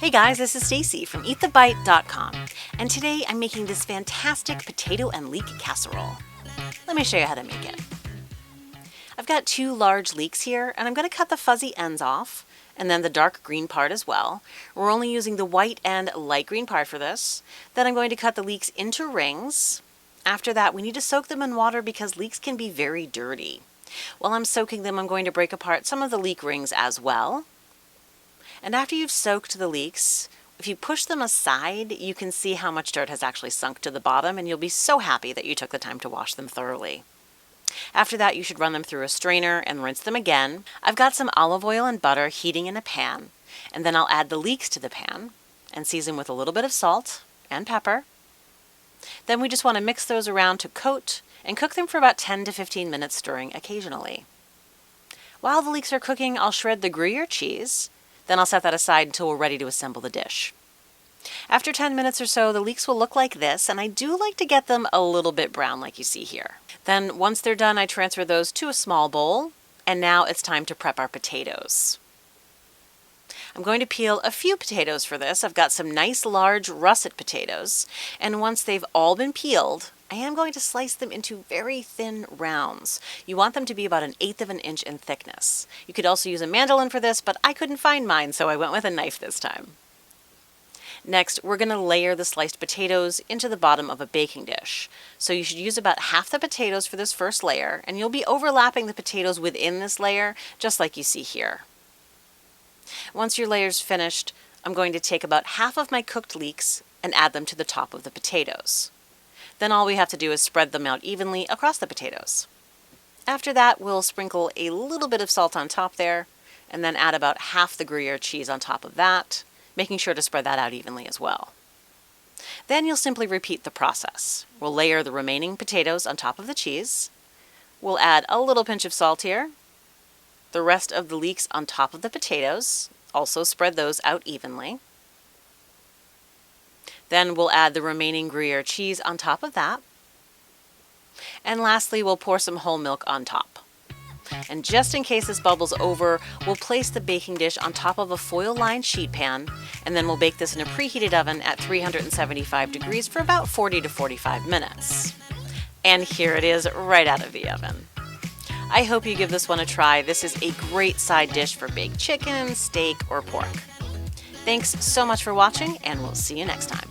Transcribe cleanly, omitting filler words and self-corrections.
Hey guys, this is Stacy from EatTheBite.com, and today I'm making this fantastic potato and leek casserole. Let me show you how to make it. I've got 2 large leeks here, and I'm going to cut the fuzzy ends off, and then the dark green part as well. We're only using the white and light green part for this. Then I'm going to cut the leeks into rings. After that, we need to soak them in water because leeks can be very dirty. While I'm soaking them, I'm going to break apart some of the leek rings as well. And after you've soaked the leeks, if you push them aside, you can see how much dirt has actually sunk to the bottom, and you'll be so happy that you took the time to wash them thoroughly. After that, you should run them through a strainer and rinse them again. I've got some olive oil and butter heating in a pan, and then I'll add the leeks to the pan and season with a little bit of salt and pepper. Then we just want to mix those around to coat and cook them for about 10 to 15 minutes, stirring occasionally. While the leeks are cooking, I'll shred the Gruyere cheese. Then I'll set that aside until we're ready to assemble the dish. After 10 minutes or so, the leeks will look like this, and I do like to get them a little bit brown like you see here. Then once they're done, I transfer those to a small bowl, and now it's time to prep our potatoes. I'm going to peel a few potatoes for this. I've got some nice large russet potatoes, and once they've all been peeled, I am going to slice them into very thin rounds. You want them to be about 1/8 of an inch in thickness. You could also use a mandolin for this, but I couldn't find mine, so I went with a knife this time. Next, we're going to layer the sliced potatoes into the bottom of a baking dish. So you should use about half the potatoes for this first layer, and you'll be overlapping the potatoes within this layer, just like you see here. Once your layer's finished, I'm going to take about half of my cooked leeks and add them to the top of the potatoes. Then all we have to do is spread them out evenly across the potatoes. After that, we'll sprinkle a little bit of salt on top there, and then add about half the Gruyere cheese on top of that, making sure to spread that out evenly as well. Then you'll simply repeat the process. We'll layer the remaining potatoes on top of the cheese. We'll add a little pinch of salt here, the rest of the leeks on top of the potatoes, also spread those out evenly. Then we'll add the remaining Gruyere cheese on top of that. And lastly, we'll pour some whole milk on top. And just in case this bubbles over, we'll place the baking dish on top of a foil-lined sheet pan, and then we'll bake this in a preheated oven at 375 degrees for about 40 to 45 minutes. And here it is right out of the oven. I hope you give this one a try. This is a great side dish for baked chicken, steak, or pork. Thanks so much for watching, and we'll see you next time.